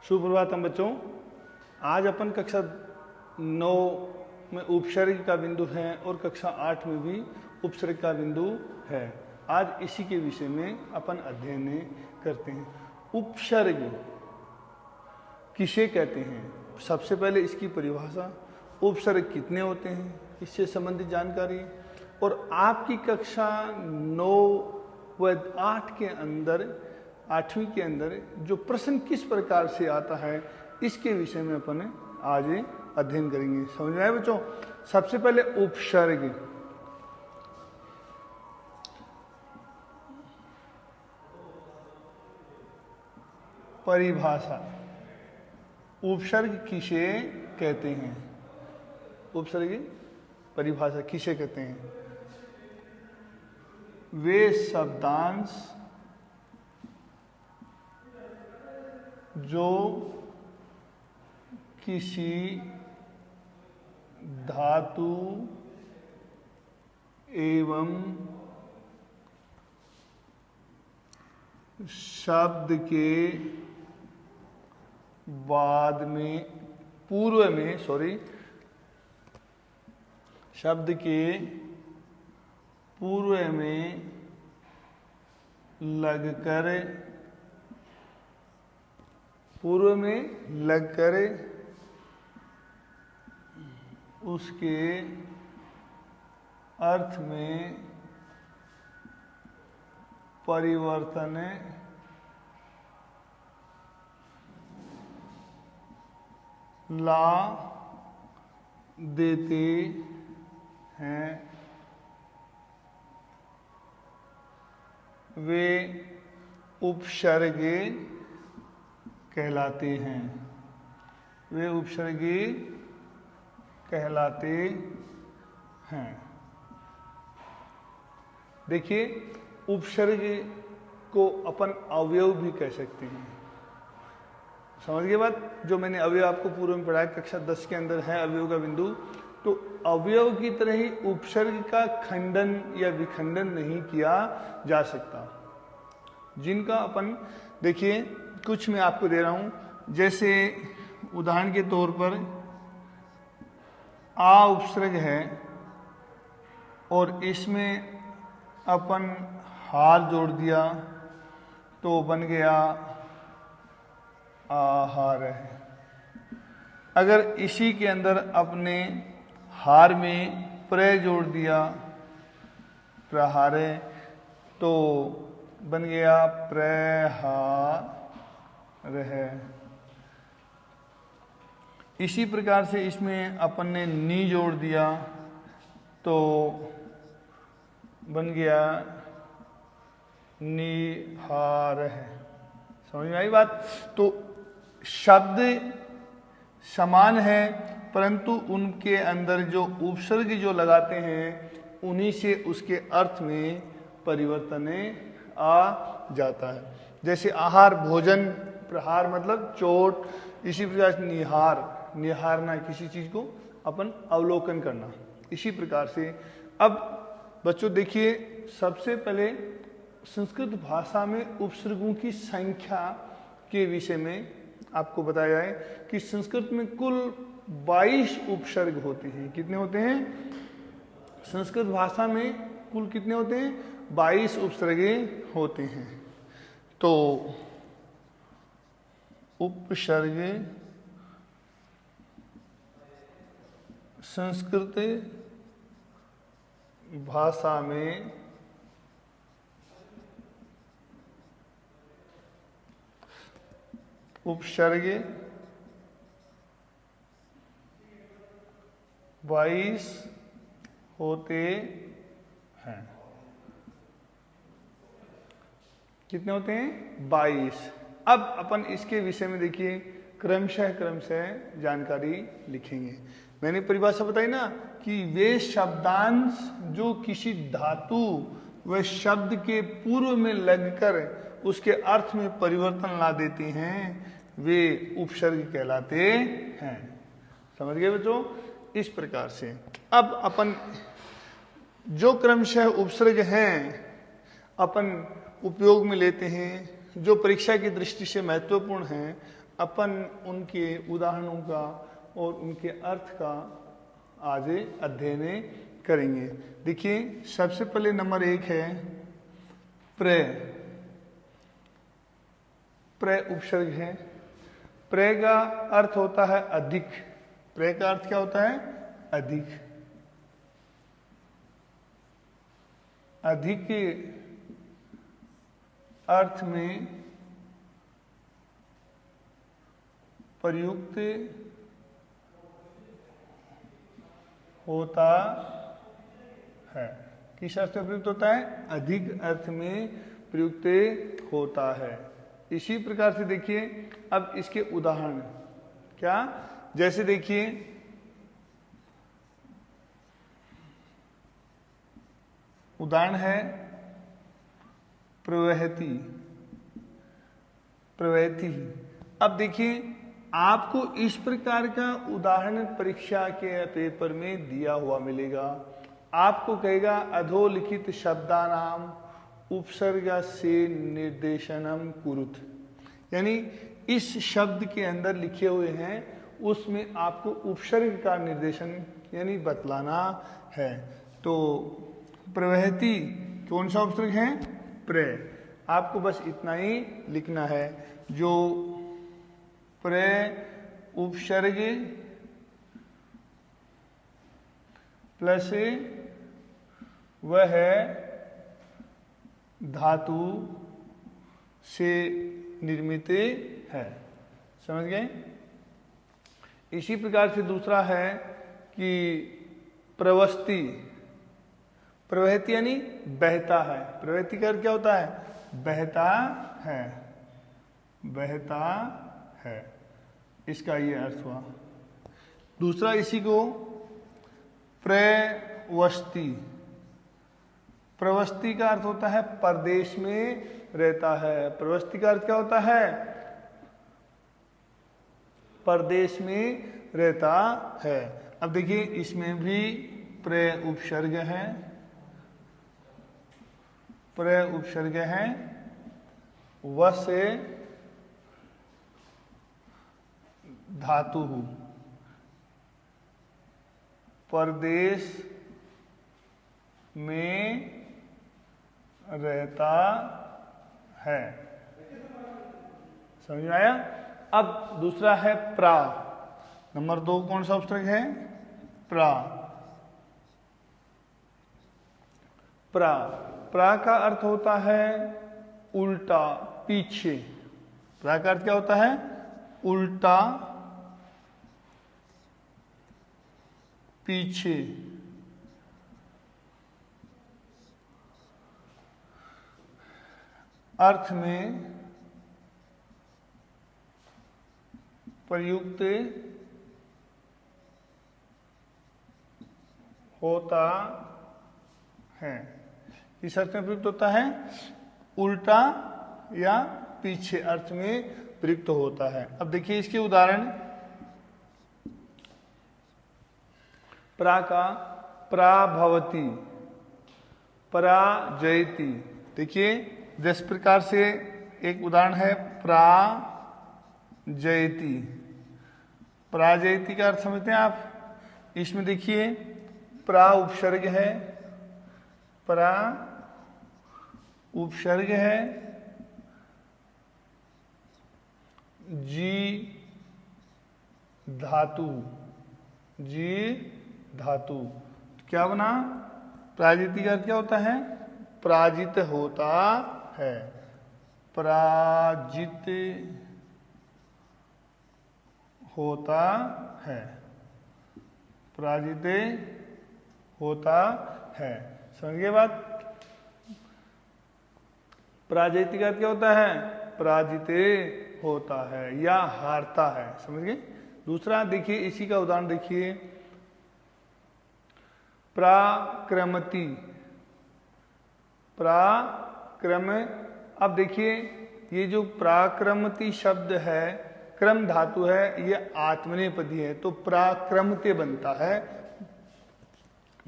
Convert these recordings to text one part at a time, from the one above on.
सुप्रभातम बच्चों। आज अपन कक्षा 9 में उपसर्ग का बिंदु है और कक्षा 8 में भी उपसर्ग का बिंदु है। आज इसी के विषय में अपन अध्ययन करते हैं। उपसर्ग किसे कहते हैं? सबसे पहले इसकी परिभाषा, उपसर्ग कितने होते हैं, इससे संबंधित जानकारी, और आपकी कक्षा 9 व 8 के अंदर 8वीं के अंदर जो प्रश्न किस प्रकार से आता है इसके विषय में अपन आज अध्ययन करेंगे। समझ में आए बच्चों? सबसे पहले उपसर्ग। परिभाषा, उपसर्ग किसे कहते हैं? उपसर्ग परिभाषा किसे कहते हैं? वे शब्दांश जो किसी धातु एवं शब्द के बाद में पूर्व में शब्द के पूर्व में लगकर उसके अर्थ में परिवर्तन ला देते हैं, वे उपसर्ग कहलाते हैं। वे उपसर्ग कहलाते हैं। देखिए, उपसर्ग को अपन अवयव भी कह सकते हैं। समझ गए बात? जो मैंने अवयव आपको पूर्व में पढ़ाया, कक्षा 10 के अंदर है अवयव का बिंदु। तो अवयव की तरह ही उपसर्ग का खंडन या विखंडन नहीं किया जा सकता। जिनका अपन देखिए, कुछ मैं आपको दे रहा हूं। जैसे उदाहरण के तौर पर आ उपसर्ग है और इसमें अपन हार जोड़ दिया तो बन गया आहार है। अगर इसी के अंदर अपने हार में प्रय जोड़ दिया प्रहार तो बन गया प्रहार है। इसी प्रकार से इसमें अपन ने नी जोड़ दिया तो बन गया निहार है। समझ में आई बात? तो शब्द समान है परंतु उनके अंदर जो उपसर्ग जो लगाते हैं उन्हीं से उसके अर्थ में परिवर्तन आ जाता है। जैसे आहार भोजन, प्रहार मतलब चोट, इसी प्रकार से निहारना किसी चीज को अपन अवलोकन करना। इसी प्रकार से अब बच्चों देखिए, सबसे पहले संस्कृत भाषा में उपसर्गों की संख्या के विषय में आपको बताया जाए कि संस्कृत में कुल 22 उपसर्ग होते हैं। कितने होते हैं? संस्कृत भाषा में कुल कितने होते हैं? 22 उपसर्गे होते हैं। तो उपसर्ग संस्कृत भाषा में उपसर्ग 22 होते हैं। कितने होते हैं? 22। अब अपन इसके विषय में देखिए क्रमशः जानकारी लिखेंगे। मैंने परिभाषा बताई ना कि वे शब्दांश जो किसी धातु व शब्द के पूर्व में लगकर उसके अर्थ में परिवर्तन ला देते हैं, वे उपसर्ग कहलाते हैं। समझ गए बच्चों? इस प्रकार से अब अपन जो क्रमशः उपसर्ग हैं अपन उपयोग में लेते हैं, जो परीक्षा की दृष्टि से महत्वपूर्ण हैं, अपन उनके उदाहरणों का और उनके अर्थ का आज अध्ययन करेंगे। देखिए सबसे पहले नंबर 1 है प्रय। प्रय उपसर्ग है। प्रय का अर्थ होता है अधिक। प्रय का अर्थ क्या होता है? अधिक। अधिक अर्थ में प्रयुक्त होता है। किस अर्थ में प्रयुक्त होता है? अधिक अर्थ में प्रयुक्त होता है। इसी प्रकार से देखिए अब इसके उदाहरण क्या, जैसे देखिए उदाहरण है प्रवहति। प्रवहति। अब देखिए आपको इस प्रकार का उदाहरण परीक्षा के पेपर में दिया हुआ मिलेगा। आपको कहेगा अधोलिखित शब्दानाम उपसर्ग से निर्देशनम कुरुत, यानी इस शब्द के अंदर लिखे हुए हैं उसमें आपको उपसर्ग का निर्देशन यानी बतलाना है। तो प्रवहति कौन सा उपसर्ग है? प्रय। आपको बस इतना ही लिखना है। जो प्रय उपसर्ग प्लस वह है धातु से निर्मित है। समझ गए? इसी प्रकार से दूसरा है कि प्रवस्ति। प्रवहति यानी बहता है। प्रवहति का अर्थ क्या होता है? बहता है। बहता है, इसका ये अर्थ हुआ। दूसरा इसी को प्रवस्ति। प्रवस्ति का अर्थ होता है परदेश में रहता है। प्रवस्ति का अर्थ क्या होता है? परदेश में रहता है। अब देखिए इसमें भी प्रय उपसर्ग है। प्रय उपसर्ग है व से धातु परदेश में रहता है। समझ में आया? अब दूसरा है प्रा। नंबर 2 कौन सा उपसर्ग है? प्रा। प्रा। प्रा का अर्थ होता है उल्टा, पीछे। प्रा का अर्थ क्या होता है? उल्टा, पीछे। अर्थ में प्रयुक्त होता है। किस अर्थ में प्रयुक्त होता है? उल्टा या पीछे अर्थ में प्रयुक्त होता है। अब देखिए इसके उदाहरण। प्रा का प्राभवति, पराजयति। देखिए जिस प्रकार से एक उदाहरण है प्राजयति। पराजयति का अर्थ समझते हैं आप? इसमें देखिए प्रा उपसर्ग है, प्रा उपसर्ग है, जी धातु, जी धातु। तो क्या बना? पराजिति का अर्थ क्या होता है? पराजित होता है। पराजित होता है। पराजित होता है। समझ गए बात? पराजित का अर्थ क्या होता है? पराजित होता है या हारता है। समझ गए? दूसरा देखिए इसी का उदाहरण देखिए प्राक्रमति। प्राक्रम। अब देखिए ये जो प्राक्रमति शब्द है क्रम धातु है, ये आत्मनेपदी है तो प्राक्रमते बनता है।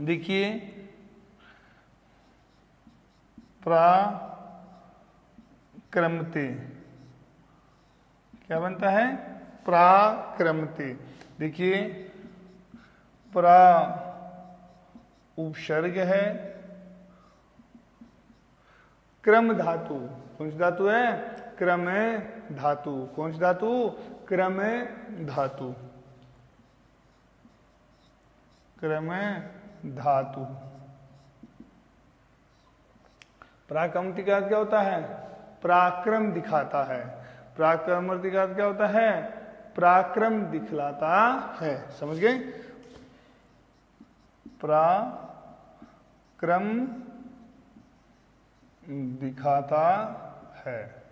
देखिए प्राक्रमते क्या बनता है? प्राक्रमते। देखिए प्रा उपसर्ग है, क्रम धातु, कौन सी धातु है? क्रम धातु। कौन सी धातु? क्रम धातु। क्रम धातु। पराक्रमति का अर्थ क्या होता है? पराक्रम दिखाता है। पराक्रमति का अर्थ क्या होता है? पराक्रम दिखलाता है। समझ गए? पराक्रम दिखाता है।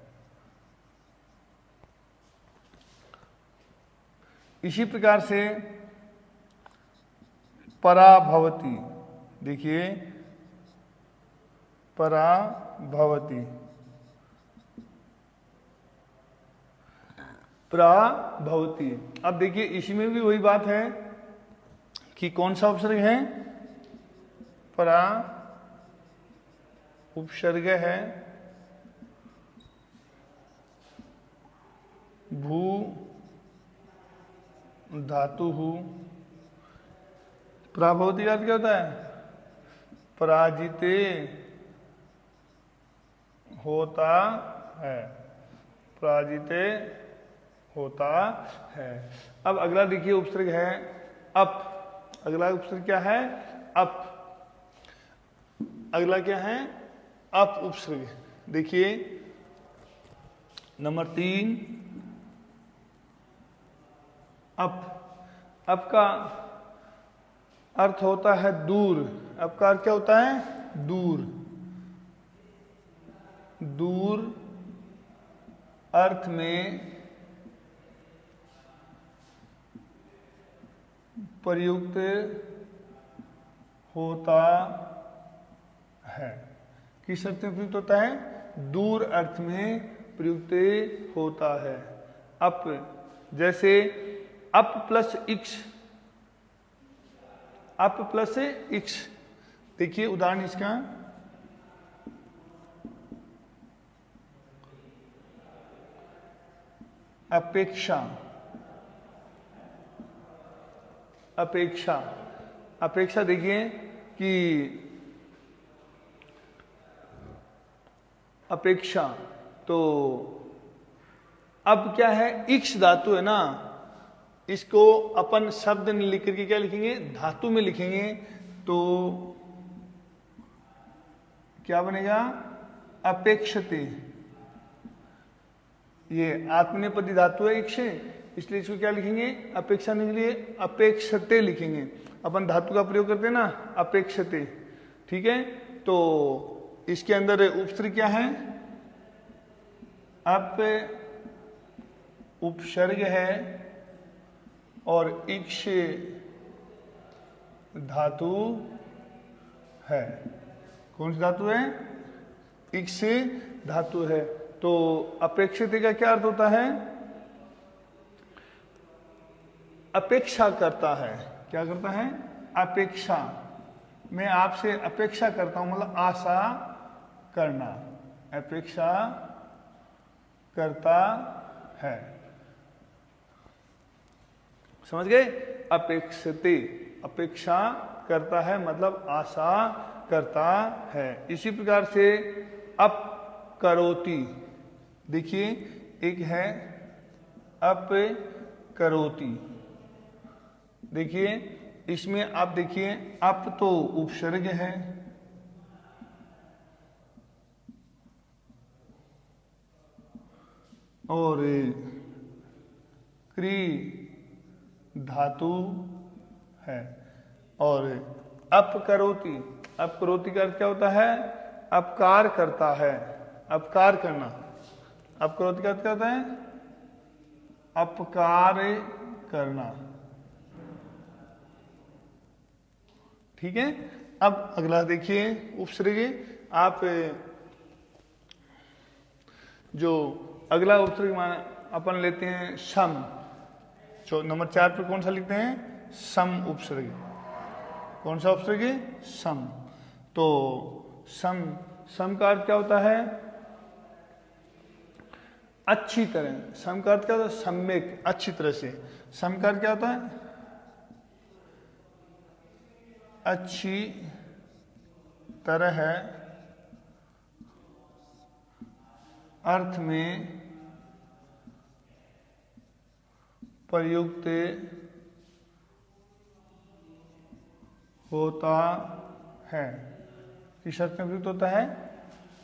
इसी प्रकार से पराभवती। देखिए पराभवती, पराभवती। अब देखिए इसमें भी वही बात है कि कौन सा उपसर्ग है? परा उपसर्ग है, भू धातु हु। पराभवती का अर्थ क्या होता है? पराजिते होता है। पराजिते होता है। अब अगला देखिए उपसर्ग है अप। अगला उपसर्ग क्या है? अप। अगला क्या है? अप उपसर्ग। देखिए नंबर 3 अप। अप का अर्थ होता है दूर। अप का अर्थ क्या होता है? दूर। दूर अर्थ में प्रयुक्त होता है। किस अर्थ में प्रयुक्त होता है? दूर अर्थ में प्रयुक्त होता है। अप, जैसे अप प्लस इक्स। Up plus इक्स। देखिए उदाहरण इसका, अपेक्षा। अपेक्षा। अपेक्षा देखिए कि अपेक्षा तो अब क्या है? इक्ष धातु है ना, इसको अपन शब्द नहीं लिख करके क्या लिखेंगे? धातु में लिखेंगे। तो क्या बनेगा? अपेक्षते। ये आत्मनेपदी धातु है इक्ष, इसलिए इसको क्या लिखेंगे? अपेक्षा नहीं, लिए अपेक्षते लिखेंगे। अपन धातु का प्रयोग करते हैं ना, अपेक्षते। ठीक है, तो इसके अंदर उपसर्ग क्या है? अप उपसर्ग है और इक्ष धातु है। कौन सी धातु है? इक्ष धातु है। तो अपेक्षित का क्या अर्थ होता है? अपेक्षा करता है। क्या करता है? अपेक्षा। मैं आपसे अपेक्षा करता हूं, मतलब आशा करना। अपेक्षा करता है। समझ गए? अपेक्षते, अपेक्षा करता है मतलब आशा करता है। इसी प्रकार से अप करोति। देखिए एक है अप करोति। देखिए इसमें आप देखिए अप तो उपसर्ग है, और क्री धातु है, और अप करोति। अप करोति का अर्थ क्या होता है? अपकार करता है। अपकार करना। अप करोति का अर्थ क्या होता है? अपकार करना। ठीक है, अब अगला देखिए उपसर्ग। आप जो अगला उपसर्ग अपन लेते हैं सम। जो नंबर 4 पर कौन सा लिखते हैं? सम उपसर्ग। कौन सा उपसर्ग? सम। तो सम, सम का अर्थ क्या होता है? अच्छी तरह, सम का अर्थ क्या होता है? सम्यक, अच्छी तरह से। सम का अर्थ क्या होता है? अच्छी तरह है, अर्थ में प्रयुक्त होता है। किस अर्थ में प्रयुक्त होता है?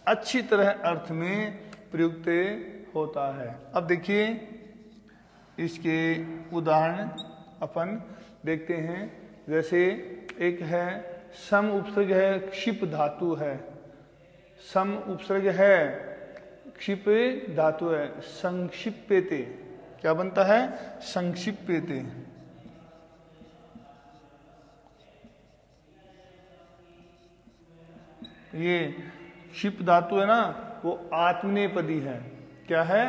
अच्छी तरह अर्थ में प्रयुक्त होता है। अब देखिए इसके उदाहरण अपन देखते हैं। जैसे एक है सम उपसर्ग है, क्षिप धातु है। सम उपसर्ग है, क्षिप धातु है। संक्षिप्यते क्या बनता है? संक्षिप्यते। ये क्षिप धातु है ना, वो आत्मनेपदी है। क्या है?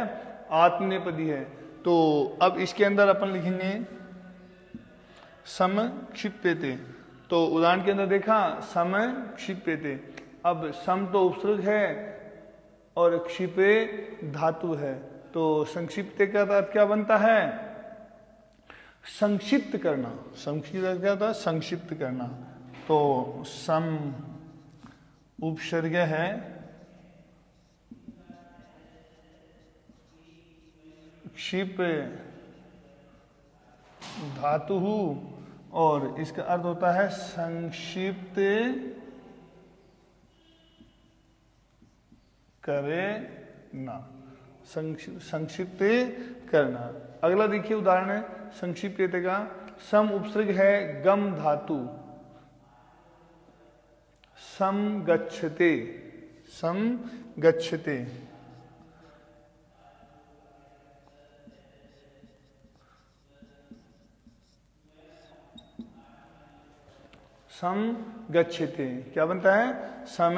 आत्मनेपदी है। तो अब इसके अंदर अपन लिखेंगे सम क्षिप्यते। तो उदाहरण के अंदर देखा सम क्षिप्यते। अब सम तो उपसर्ग है और क्षिपे धातु है, तो संक्षिप्त का अर्थ क्या बनता है? संक्षिप्त करना। संक्षिप्त अर्थ क्या होता है? संक्षिप्त करना। तो सम उपसर्ग है, क्षिप धातु, और इसका अर्थ होता है संक्षिप्त करे ना। संक्षिप्त करना। अगला देखिए उदाहरण संक्षिप्त का। सम उपसर्ग है, गम धातु। सम गच्छते, सम गच्छते। सम गच्छते क्या बनता है? सम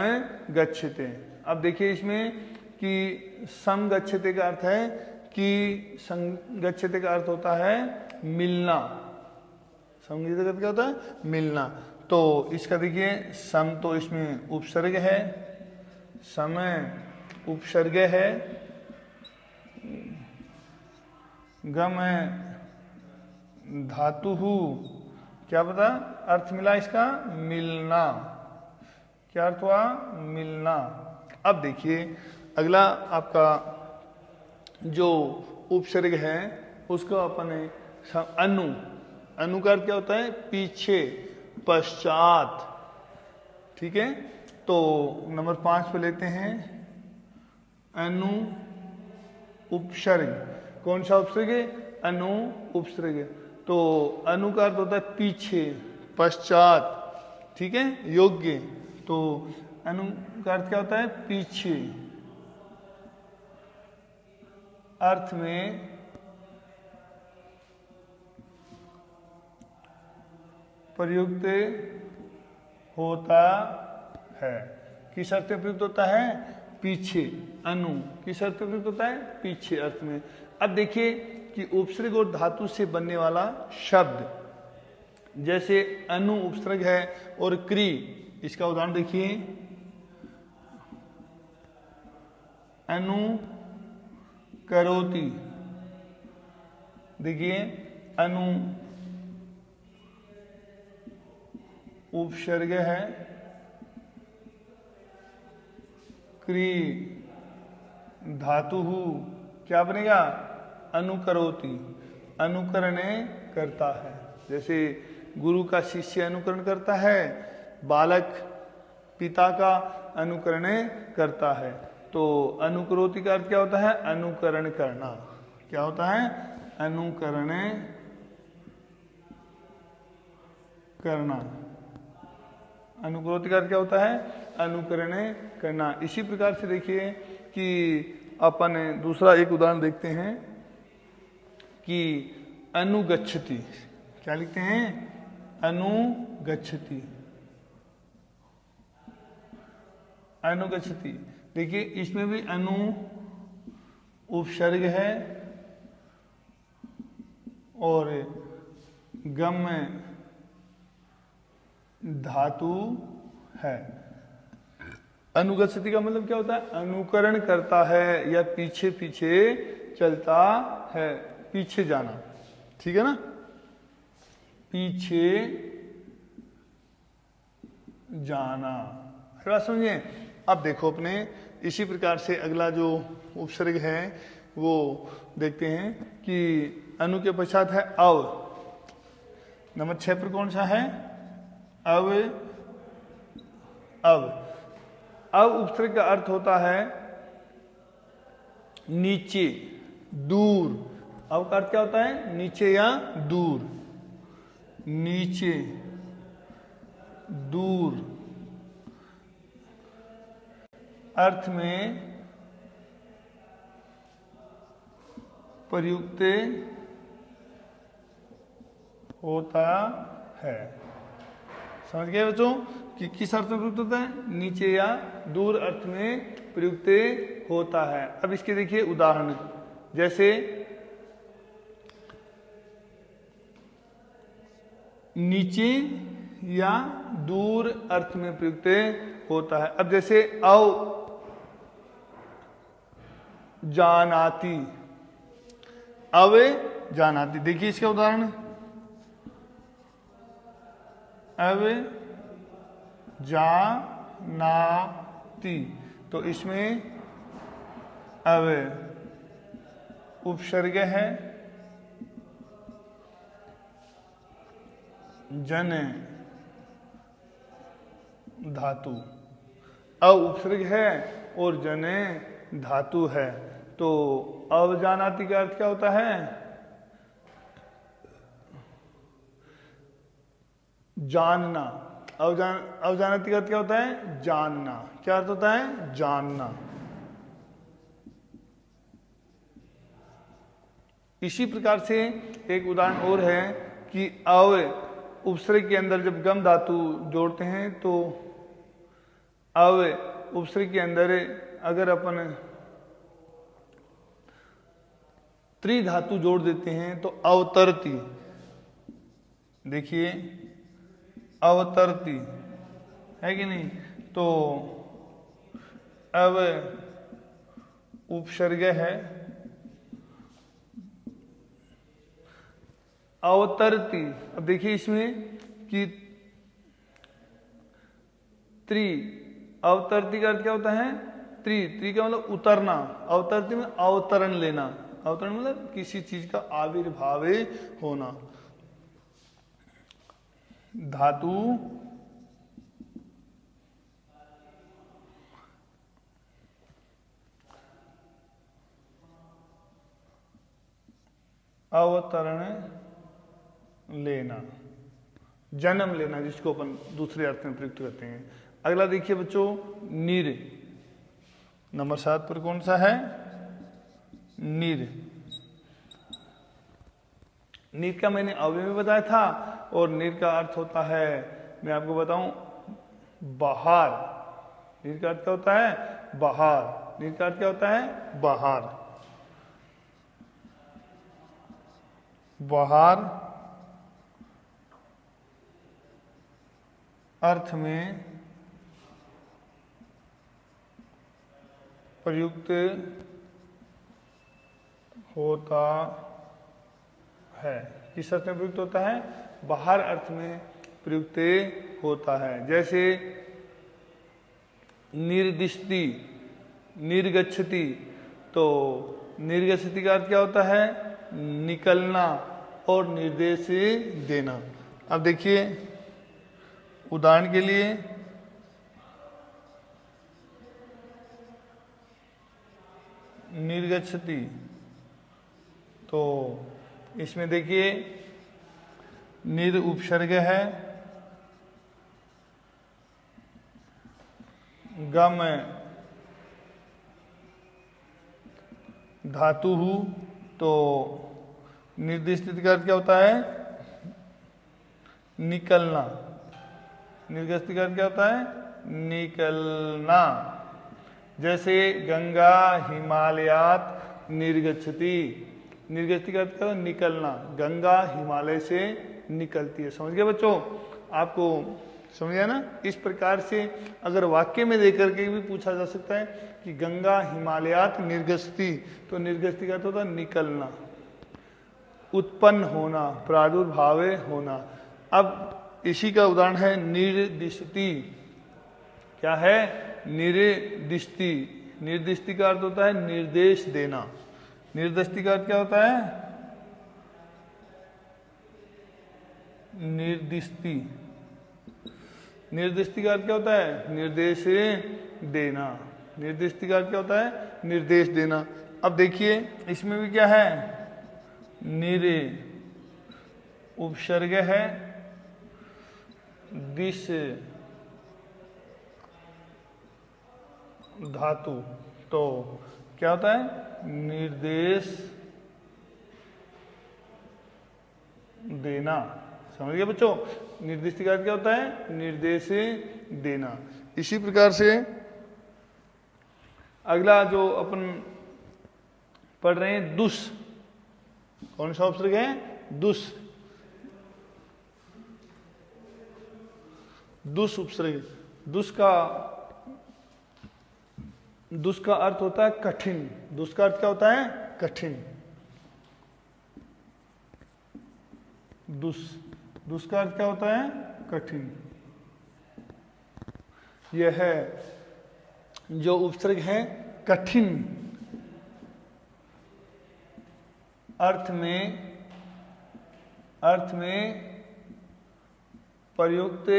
गच्छते। अब देखिए इसमें कि सम गच्छते का अर्थ है कि गच्छते का अर्थ होता है मिलना। सम गच्छते का अर्थ क्या होता है? मिलना। तो इसका देखिए सम तो इसमें उपसर्ग है, समय उपसर्ग है, गम धातु, क्या पता अर्थ मिला इसका? मिलना। क्या अर्थ हुआ? मिलना। अब देखिए अगला आपका जो उपसर्ग है उसको अपन अनु। अनु का अर्थ क्या होता है? पीछे, पश्चात। ठीक है, तो नंबर 5 पे लेते हैं अनु उपसर्ग। कौन सा उपसर्ग है? अनु उपसर्ग। तो अनु का अर्थ होता है पीछे, पश्चात। ठीक है, योग्य। तो अनु का अर्थ क्या होता है? पीछे, अर्थ में प्रयुक्त होता है। किस अर्थ में प्रयुक्त होता है? पीछे। अनु किस अर्थ में प्रयुक्त होता है? पीछे अर्थ में। अब देखिए कि उपसर्ग और धातु से बनने वाला शब्द, जैसे अनु उपसर्ग है और क्री, इसका उदाहरण देखिए अनु करोति। देखिए अनु उपसर्ग है, क्री धातु, क्या बनेगा? अनुकरोति, अनुकरण करता है। जैसे गुरु का शिष्य अनुकरण करता है, बालक पिता का अनुकरण करता है। तो अनुकरोति का अर्थ क्या होता है? अनुकरण करना। क्या होता है? अनुकरण करना। अनुकरोति का अर्थ क्या होता है? अनुकरण करना। इसी प्रकार से देखिए कि अपन दूसरा एक उदाहरण देखते हैं कि अनुगच्छति। क्या लिखते हैं? अनुगच्छति। अनुगच्छति। देखिए इसमें भी अनु उपसर्ग है और गम धातु है। अनुगच्छति का मतलब क्या होता है? अनुकरण करता है या पीछे पीछे चलता है, पीछे जाना, ठीक है ना, पीछे जाना। बात समझिए। अब देखो अपने इसी प्रकार से अगला जो उपसर्ग है वो देखते हैं कि अनु के पश्चात है अव। नंबर 6 पर कौन सा है? अव। अब उपसर्ग का अर्थ होता है नीचे, दूर। अब का अर्थ क्या होता है? नीचे या दूर, नीचे, दूर अर्थ में प्रयुक्त होता है। समझ गए बच्चों कि किस अर्थ में प्रयुक्त होता है? नीचे या दूर अर्थ में प्रयुक्त होता है। अब इसके देखिए उदाहरण, जैसे नीचे या दूर अर्थ में प्रयुक्त होता है। अब जैसे अव जानाति, अव जानाति, देखिए इसका उदाहरण, अव जानाति, तो इसमें अव उपसर्ग है, जन धातु, अव उपसर्ग है और जन धातु है। तो अवजानाति का अर्थ क्या होता है? जानना। अवजानाति का अर्थ क्या होता है? जानना। क्या अर्थ होता है? जानना। इसी प्रकार से एक उदाहरण और है कि अव उपसर्ग के अंदर जब गम धातु जोड़ते हैं तो अव उपसर्ग के अंदर अगर अपन त्रि धातु जोड़ देते हैं तो अवतरती, देखिए अवतरती है कि नहीं, तो अब उपसर्ग है, अवतरती। अब देखिए इसमें कि त्रि, अवतरती का अर्थ क्या होता है? त्रि का मतलब उतरना, अवतरती में अवतरण लेना, अवतरण मतलब किसी चीज का आविर्भाव होना। धातु अवतरण लेना, जन्म लेना, जिसको अपन दूसरे अर्थ में प्रयुक्त करते हैं। अगला देखिए बच्चों, नीर। नंबर 7 पर कौन सा है? नीर। नीर का मैंने अव्यय में बताया था और नीर का अर्थ होता है, मैं आपको बताऊं, बाहर। नीर का अर्थ क्या होता है? बाहर। नीर का अर्थ क्या होता है? बाहर। बाहर अर्थ में प्रयुक्त होता है। किस अर्थ में प्रयुक्त होता है? बाहर अर्थ में प्रयुक्त होता है। जैसे निर्दिष्टि, निर्गच्छति, तो निर्गच्छति का अर्थ क्या होता है? निकलना और निर्देश देना। अब देखिए उदाहरण के लिए, निर्गच्छति, तो इसमें देखिए निर उपसर्ग है, गम धातु, तो निर्दिष्ट का अर्थ क्या होता है? निकलना। निर्गच्छति का अर्थ क्या होता है? निकलना। जैसे गंगा हिमालयात निर्गच्छति, निर्गच्छति का अर्थ क्या है? निकलना। गंगा हिमालय से निकलती है। समझ गए बच्चों? आपको समझ ना। इस प्रकार से अगर वाक्य में देकर के भी पूछा जा सकता है कि गंगा हिमालयात निर्गस्ती, तो निर्गस्ती का तो होता है निकलना, उत्पन्न होना, प्रादुर्भावे होना। अब इसी का उदाहरण है निर्दिष्टि। क्या है? निर्दिष्टि। निर्दिष्टि का अर्थ होता है निर्देश देना। निर्दिष्टि का अर्थ क्या होता है? निर्दिष्टि। निर्दिष्टि का अर्थ क्या होता है? निर्देश देना। निर्दिष्टि का अर्थ क्या होता है? निर्देश देना। अब देखिए इसमें भी क्या है? निर उपसर्ग है, दिश धातु, तो क्या होता है? निर्देश देना। समझ गए बच्चों? निर्दिष्टि का अर्थ क्या होता है? निर्देश देना। इसी प्रकार से अगला जो अपन पढ़ रहे हैं दुष, कौन सा उपसर्ग है? दुष। दुष उपसर्ग। दुष का अर्थ होता है कठिन। दुष का अर्थ क्या होता है? कठिन। दुष का अर्थ क्या होता है? कठिन। यह है जो उपसर्ग है कठिन अर्थ में प्रयुक्त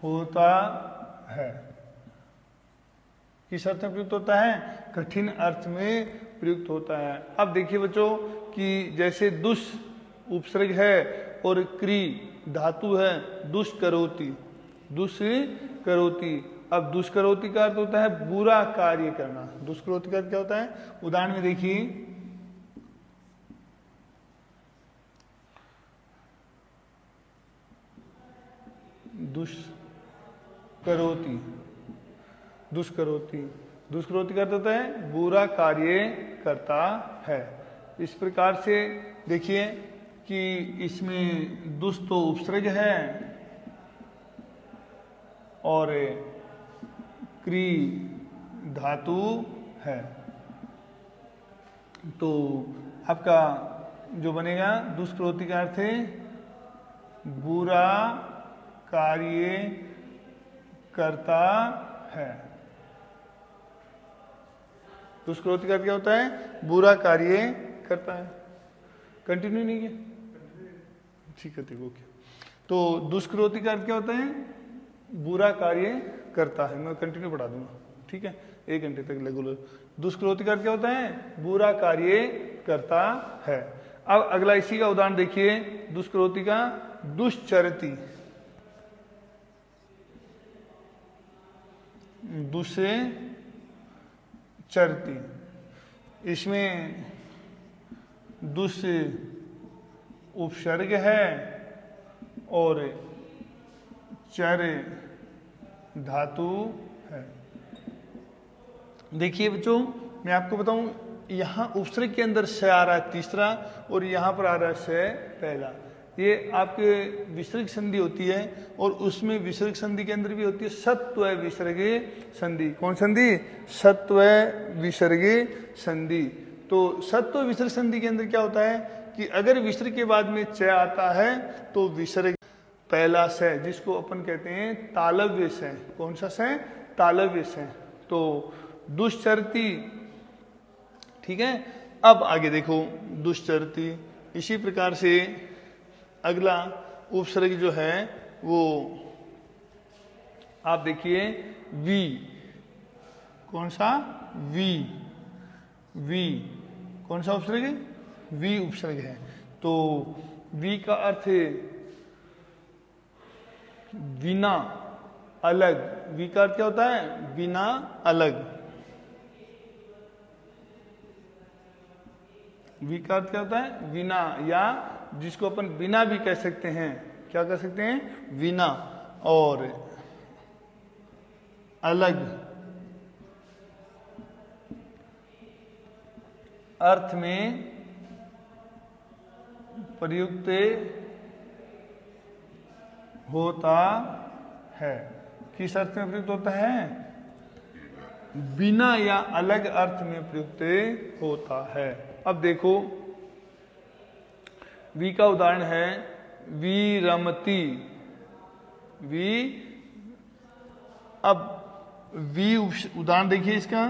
होता है। किस अर्थ में प्रयुक्त होता है? कठिन अर्थ में प्रयुक्त होता है। अब देखिए बच्चों कि जैसे दुष उपसर्ग है और क्री धातु है, दुष्करोति। दुष्करोति। अब दुष्करोति का अर्थ होता है बुरा कार्य करना। दुष्करोति का अर्थ क्या होता है? उदाहरण में देखिए, दुष्करोति। दुष्करोति। दुष्करोति का अर्थ होता है बुरा कार्य करता है। इस प्रकार से देखिए कि इसमें दुष् तो उपसर्ग है और क्री धातु है, तो आपका जो बनेगा दुष्करोति का अर्थ है बुरा कार्य करता है। दुष्करोति का अर्थ क्या होता है? बुरा कार्य करता है। कंटिन्यू नहीं किया? ठीक है, देखो क्या। तो दुष्करोति का अर्थ क्या होता है? बुरा कार्य करता है। मैं कंटिन्यू पढ़ा दूंगा, ठीक है, 1 घंटे तक रेगुलर। दुष्करोति का अर्थ क्या होता है? बुरा कार्य करता है। अब अगला इसी का उदाहरण देखिए, दुष्करोति का दुष्चरति। दुष्चरति। इसमें दुष उपसर्ग है और चर धातु है। देखिए बच्चों मैं आपको बताऊं, यहां उपसर्ग के अंदर स आ रहा है तीसरा और यहां पर आ रहा है स पहला। ये आपके विसर्ग संधि होती है और उसमें विसर्ग संधि के अंदर भी होती है सत्व विसर्ग संधि। कौन संधि? सत्व विसर्ग संधि। तो सत्व विसर्ग संधि के अंदर क्या होता है कि अगर विसर्ग के बाद में च आता है तो विसर्ग पहला स, जिसको अपन कहते हैं तालव्य स। कौन सा स? तालव्य स। तो दुष्चरति, ठीक है। अब आगे देखो दुष्चरति। इसी प्रकार से अगला उपसर्ग जो है वो आप देखिए वी। कौन सा? वी। वी कौन सा उपसर्ग है? वी उपसर्ग है। तो वी का अर्थ है बिना, अलग। वी का अर्थ क्या होता है? बिना, अलग। वी का अर्थ क्या होता है? बिना, या जिसको अपन बिना भी कह सकते हैं। क्या कह सकते हैं? बिना। और अलग अर्थ में प्रयुक्त होता है। किस अर्थ में प्रयुक्त होता है? बिना या अलग अर्थ में प्रयुक्त होता है। अब देखो वी का उदाहरण है वीरमती। वी, अब वी उदाहरण देखिए इसका,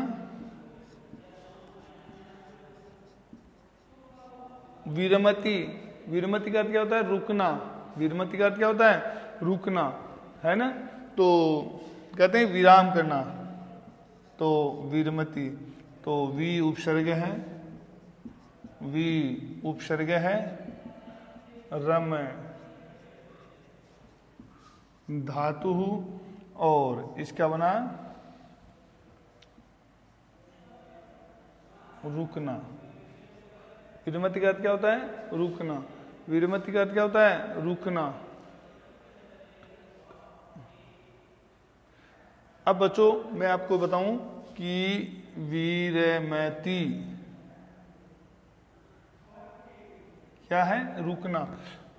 वीरमती। वीरमती का अर्थ क्या होता है? रुकना। वीरमती का अर्थ क्या होता है? रुकना, है ना। तो कहते हैं विराम करना, तो वीरमती। तो वी उपसर्ग है, वी उपसर्ग है, रम धातु, और इसका बना रुकना। वीरमती का अर्थ क्या होता है? रुकना। वीरमती का अर्थ क्या होता है? रुकना। अब बच्चों मैं आपको बताऊं कि वीरमती क्या है? रुकना।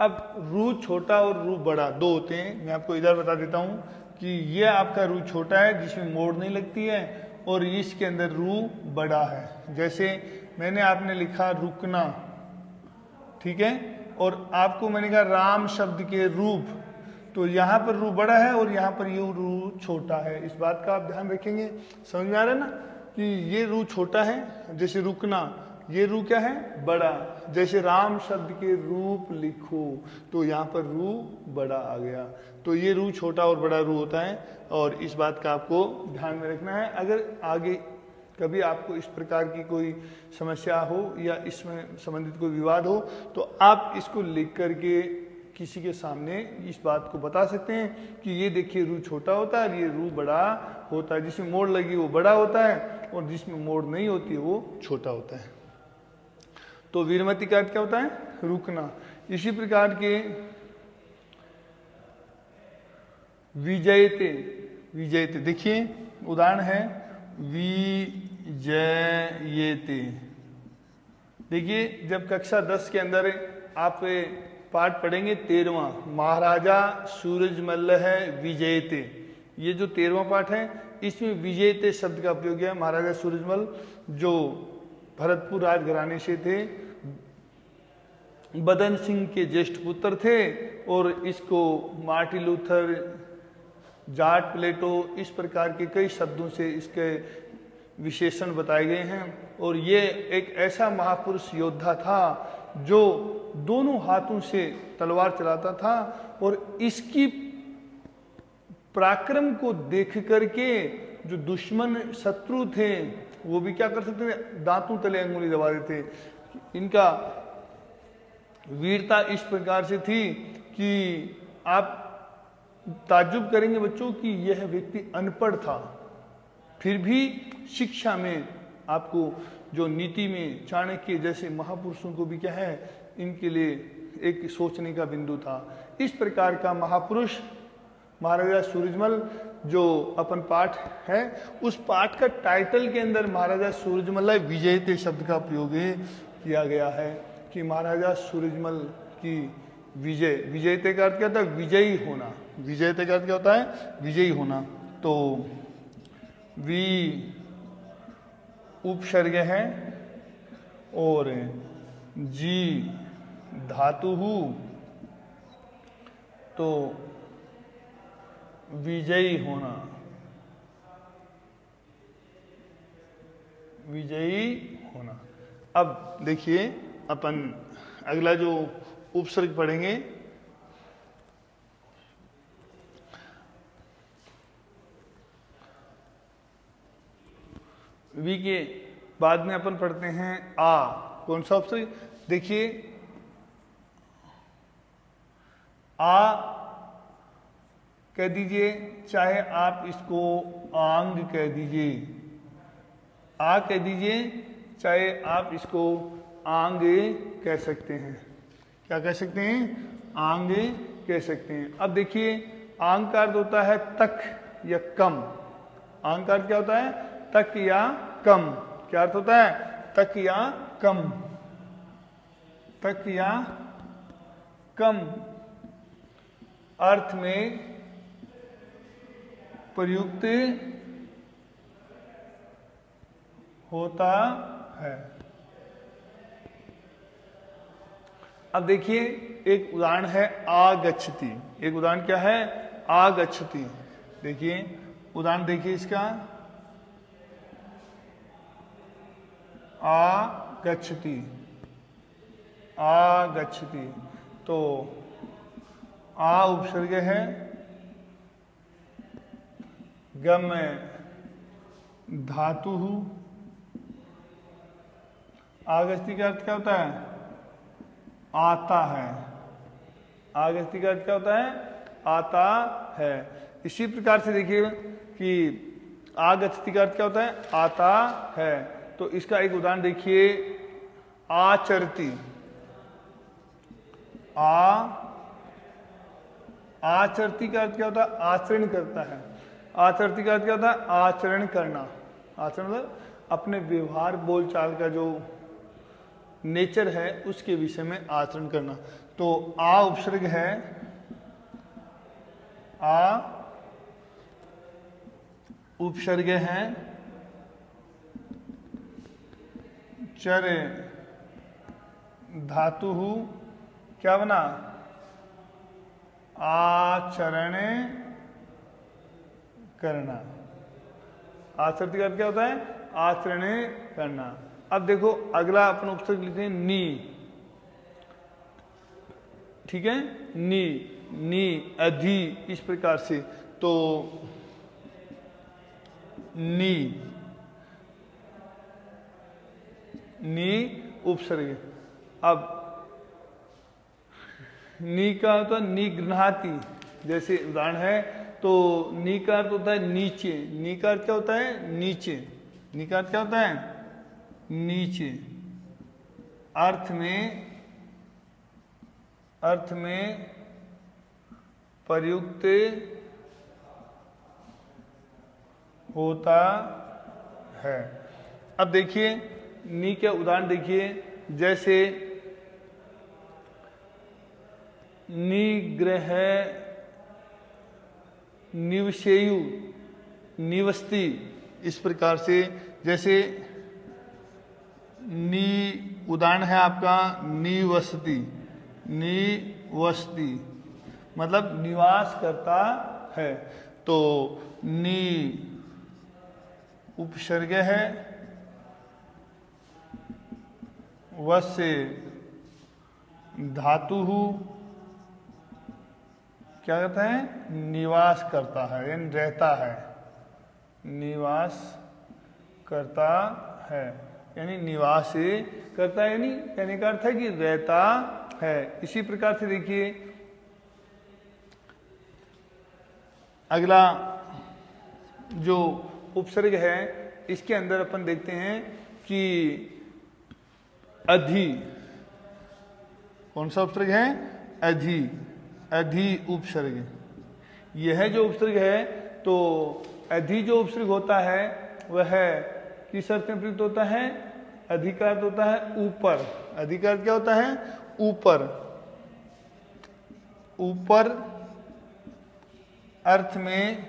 अब रू छोटा और रू बड़ा दो होते हैं। मैं आपको इधर बता देता हूं कि ये आपका रू छोटा है जिसमें मोड़ नहीं लगती है, और इसके अंदर रू बड़ा है। जैसे मैंने आपने लिखा रुकना, ठीक है, और आपको मैंने कहा राम शब्द के रूप, तो यहाँ पर रू बड़ा है और यहाँ पर ये रू छोटा है। इस बात का आप ध्यान रखेंगे। समझ में आ रहा है ना कि ये रू छोटा है जैसे रुकना, ये रू क्या है? बड़ा। जैसे राम शब्द के रूप लिखो, तो यहाँ पर रू बड़ा आ गया। तो ये रू छोटा और बड़ा रू होता है, और इस बात का आपको ध्यान में रखना है। अगर आगे कभी आपको इस प्रकार की कोई समस्या हो या इसमें संबंधित कोई विवाद हो, तो आप इसको लिख करके किसी के सामने इस बात को बता सकते हैं कि ये देखिए रू छोटा होता है और ये रू बड़ा होता है। जिसमें मोड़ लगी वो बड़ा होता है, और जिसमें मोड़ नहीं होती वो छोटा होता है। तो वीरमती का अर्थ क्या होता है? रुकना। इसी प्रकार के विजयते। विजयते देखिए उदाहरण है विजयते। देखिए जब कक्षा 10 के अंदर आप पाठ पढ़ेंगे 13वां, महाराजा सूरजमल है विजयते। ये जो 13वां पाठ है इसमें विजयते शब्द का प्रयोग है। महाराजा सूरजमल जो भरतपुर राजघराने से थे, बदन सिंह के ज्येष्ठ पुत्र थे, और इसको मार्टिन लूथर, जाट प्लेटो, इस प्रकार के कई शब्दों से इसके विशेषण बताए गए हैं। और ये एक ऐसा महापुरुष योद्धा था जो दोनों हाथों से तलवार चलाता था, और इसकी पराक्रम को देख करके जो दुश्मन शत्रु थे वो भी क्या कर सकते थे? दांतों तले अंगुली दबा देते। इनका वीरता इस प्रकार से थी कि आप ताज्जुब करेंगे बच्चों कि यह व्यक्ति अनपढ़ था, फिर भी शिक्षा में आपको जो नीति में चाणक्य जैसे महापुरुषों को भी क्या है, इनके लिए एक सोचने का बिंदु था। इस प्रकार का महापुरुष महाराजा सूरजमल जो अपन पाठ है, उस पाठ का टाइटल के अंदर महाराजा सूरजमल विजयते शब्द का प्रयोग किया गया है कि महाराजा सूरजमल की विजय। विजयते का अर्थ क्या होता है? विजयी होना। विजयते का अर्थ क्या होता है? विजयी होना। तो वी उपसर्ग है और जी धातु, तो विजयी होना। विजयी होना। अब देखिए अपन अगला जो उपसर्ग पढ़ेंगे, वी के बाद में अपन पढ़ते हैं आ। कौन सा उपसर्ग? देखिए आ कह दीजिए, चाहे आप इसको आंग कह दीजिए, आ कह दीजिए, चाहे आप इसको आंग कह सकते हैं। क्या कह सकते हैं? आंग कह सकते हैं। अब देखिए आंग का अर्थ होता है तक या कम। आंग का अर्थ क्या होता है? तक या कम। क्या अर्थ होता है? तक या कम। तक या कम। अर्थ में प्रयुक्त होता है। अब देखिए एक उदाहरण है आगच्छति। एक उदाहरण क्या है? आगच्छति। देखिए उदाहरण देखिए इसका, आगच्छति, आगच्छति। तो आ उपसर्ग है, गम धातु। आगच्छति का अर्थ क्या होता है? आता है। आगच्छति का अर्थ क्या होता है? आता है। इसी प्रकार से देखिए कि आगच्छति का अर्थ क्या होता है? आता है। तो इसका एक उदाहरण देखिए, आचरति। आचरति का अर्थ क्या होता है? आचरण करता है। आचरति का अर्थ क्या होता है? आचरण करना। आचरण मतलब अपने व्यवहार बोलचाल का जो नेचर है उसके विषय में आचरण करना। तो आ उपसर्ग है, आ उपसर्ग है, चर धातु क्या बना? आचरण करना। आचरण का अर्थ क्या होता है? आचरण करना। अब देखो अगला अपन उपसर्ग लिखते हैं नी। ठीक है, नी, नी, अधि, इस प्रकार से। तो नी, नी उपसर्ग। अब नी का होता है निगृहाति। जैसे उदाहरण है तो नी का अर्थ होता है नीचे। नी का अर्थ क्या होता है? नीचे। नी का अर्थ क्या होता है? नीचे। अर्थ में प्रयुक्त होता है। अब देखिए नी के उदाहरण देखिए, जैसे निग्रह, निवसेयु, निवस्ति, इस प्रकार से। जैसे नी उदाहरण है आपका निवसति। निवसति मतलब निवास करता है। तो नी उपसर्ग है, वस धातु क्या कहता है? निवास करता है, यानी रहता है। निवास करता है यानी निवास करता है, यानी कहने का अर्थ है कि रहता है। इसी प्रकार से देखिए अगला जो उपसर्ग है इसके अंदर अपन देखते हैं कि अधि। कौन सा उपसर्ग है? अधि। अधि उपसर्ग। यह जो उपसर्ग है, तो अधि जो उपसर्ग होता है वह किस अर्थ में प्रयुक्त होता है? अधिकार होता है ऊपर। अधिकार क्या होता है? ऊपर। ऊपर अर्थ में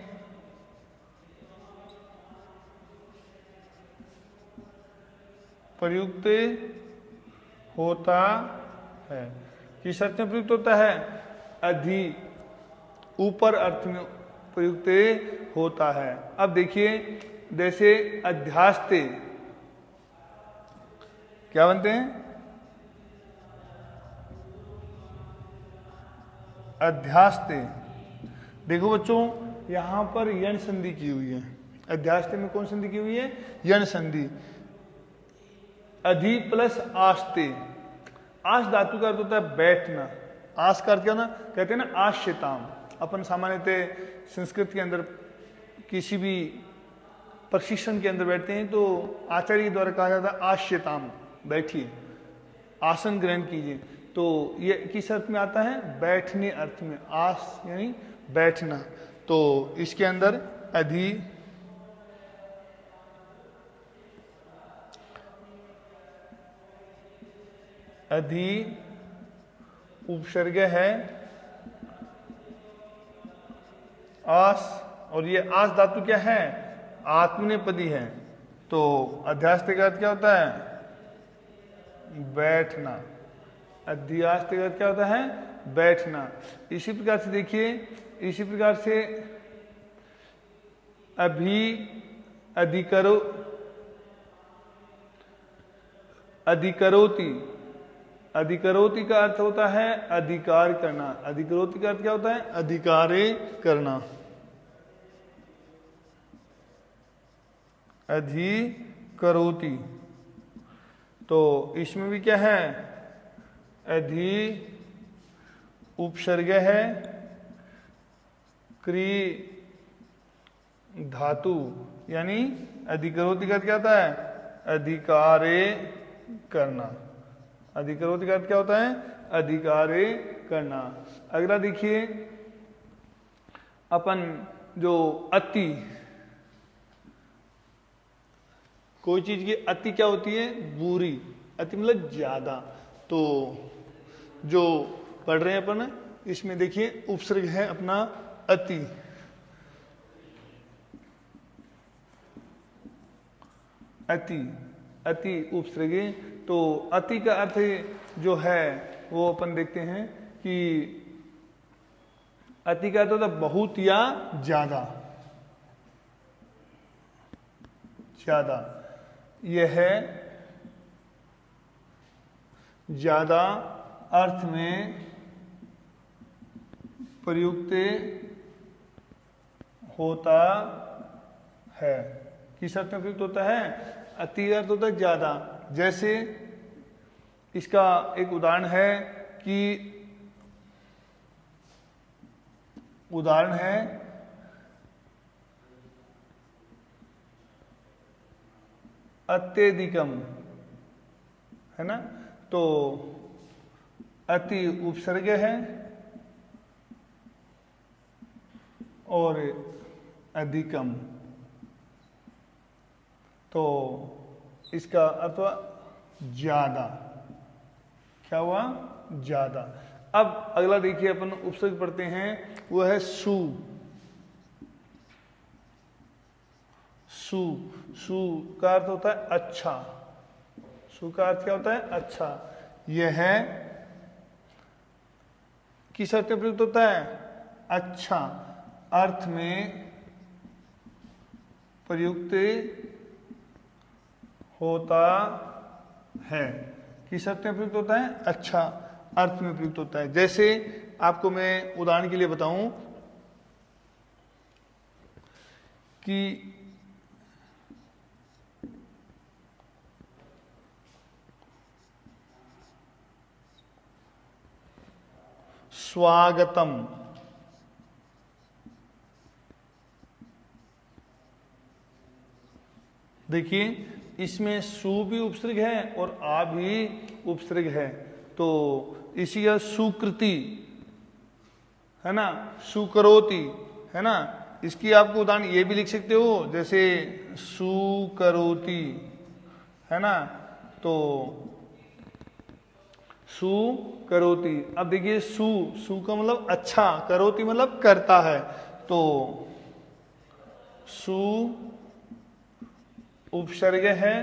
प्रयुक्त होता है। किस अर्थ में प्रयुक्त होता है? अधि, ऊपर अर्थ में प्रयुक्त होता है। अब देखिए जैसे अध्यास्ते क्या बनते हैं? अध्यास्ते। देखो बच्चों यहां पर यण संधि की हुई है। अध्यास्ते में कौन संधि की हुई है? यण संधि। अधि प्लस आस्ते। आस धातु का अर्थ होता है बैठना। आस का अर्थ क्या ना कहते हैं ना? आश्यताम। अपन सामान्यतः संस्कृत के अंदर किसी भी प्रशिक्षण के अंदर बैठते हैं तो आचार्य के द्वारा कहा जाता है आश्यताम, बैठिए, आसन ग्रहण कीजिए। तो ये किस अर्थ में आता है? बैठने अर्थ में। आस यानी बैठना। तो इसके अंदर अधि उपसर्ग है, आस, और ये आस धातु क्या है, आत्मनेपदी है। तो अध्यास्ते का अर्थ क्या होता है, बैठना। अध्यास्ते का अर्थ क्या होता है, बैठना। इसी प्रकार से देखिए, इसी प्रकार से अभी अधिकरो अधिकरोति, अधिकरोति का अर्थ होता है अधिकार करना। अधिकरोति का अर्थ क्या होता है, अधिकारे करना। अधिकरोति, तो इसमें भी क्या है, अधि उपसर्ग है, क्री धातु, यानी अधिकरोति का अर्थ क्या होता है, अधिकारे करना। अधिकरोति का अर्थ क्या होता है, अधिकारे करना। अगला देखिए, अपन जो अति, कोई चीज की अति क्या होती है, बुरी। अति मतलब ज्यादा। तो जो पढ़ रहे हैं अपन, इसमें देखिए उपसर्ग है अपना अति। अति, अति उपसर्ग। तो अति का अर्थ जो है वो अपन देखते हैं कि अति का अर्थ होता है बहुत या ज्यादा। ज्यादा, यह है ज्यादा अर्थ में प्रयुक्त होता है। किस अर्थ में प्रयुक्त होता है, अति अर्थ होता है ज्यादा। जैसे इसका एक उदाहरण है कि उदाहरण है अत्यधिकम, है ना। तो अति उपसर्ग है और अधिकम, तो इसका अर्थ हुआ ज्यादा। क्या हुआ, ज्यादा। अब अगला देखिए अपन उपसर्ग पढ़ते हैं, वो है सु। सु, सु का अर्थ होता है अच्छा। सु का अर्थ क्या होता है, अच्छा। यह है किस अर्थ में प्रयुक्त होता है, अच्छा अर्थ में प्रयुक्त होता है। किस अर्थ में प्रयुक्त होता है, अच्छा अर्थ में प्रयुक्त होता है। जैसे आपको मैं उदाहरण के लिए बताऊं कि स्वागतम, देखिए इसमें सु भी उपसर्ग है और आ भी उपसर्ग है। तो इसी का सुकृति, है ना, सुकरोति, है ना। इसकी आपको उदाहरण ये भी लिख सकते हो, जैसे सुकरोति, है ना। तो सु करोति। अब देखिए सु, सु का मतलब अच्छा, करोति मतलब करता है। तो सु उपसर्ग है,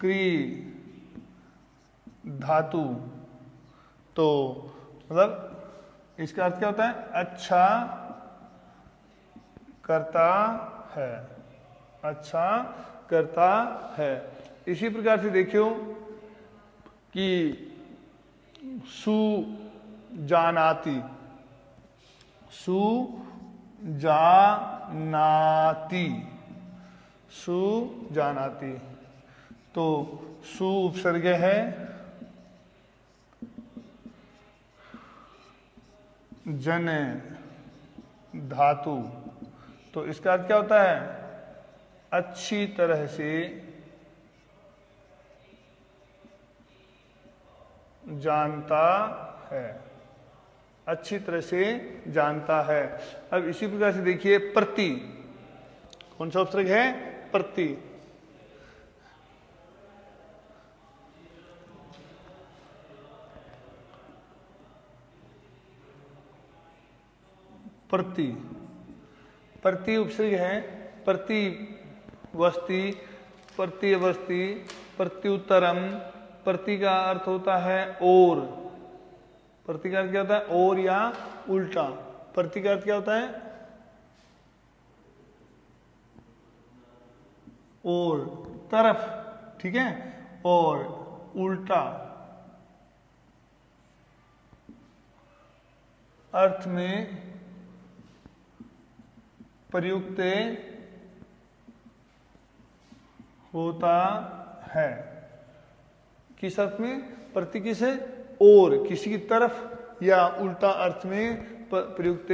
क्री धातु, तो मतलब इसका अर्थ क्या होता है, अच्छा करता है, अच्छा करता है। इसी प्रकार से देखियो कि सु जानाति, सु जानाति, सु जानाति। तो सु उपसर्ग है, जन धातु, तो इसका अर्थ क्या होता है, अच्छी तरह से जानता है, अच्छी तरह से जानता है। अब इसी प्रकार से देखिए प्रति, कौन सा उपसर्ग है, प्रति। प्रति, प्रति उपसर्ग है, प्रति वस्ती, प्रत्यवस्ती, प्रत्युत्तरम। प्रति का अर्थ होता है और, प्रति का अर्थ क्या होता है? और या उल्टा। प्रति का अर्थ क्या होता है? और, तरफ, ठीक है, और उल्टा अर्थ में प्रयुक्त होता है। किस अर्थ में? प्रति किसे? और, किसी की तरफ या उल्टा अर्थ में प्रयुक्त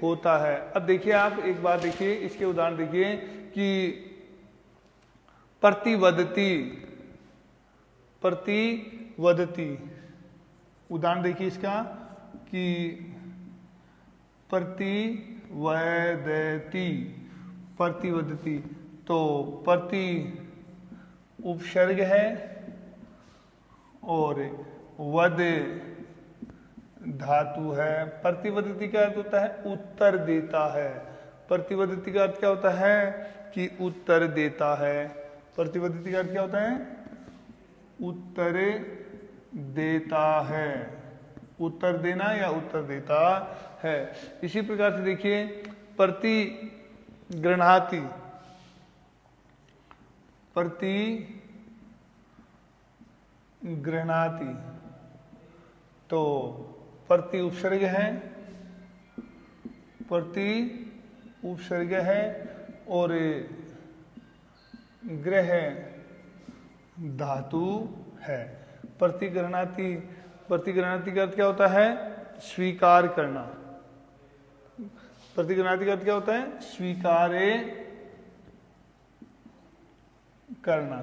होता है। अब देखिए, आप एक बात देखिए, इसके उदाहरण देखिए कि प्रतिवदती, प्रतिवदती, उदाहरण देखिए इसका कि प्रतिवदती, प्रतिवदती। तो प्रति उपसर्ग है और वद धातु है। प्रतिवदती का अर्थ होता है उत्तर देता है। प्रतिवदती का अर्थ क्या होता है? कि उत्तर देता है। प्रतिवदती का अर्थ क्या होता है? उत्तर देता है, उत्तर देना या उत्तर देता है। इसी प्रकार से देखिए प्रतिगृह्णाति, प्रतिगृह्णाति। तो प्रति उपसर्ग है, प्रति उपसर्ग है और ग्रह धातु है। प्रतिगृह्णाति, प्रतिगृह्णाति का अर्थ क्या होता है? स्वीकार करना। प्रतिगृह्णाति का अर्थ क्या होता है? स्वीकार करना,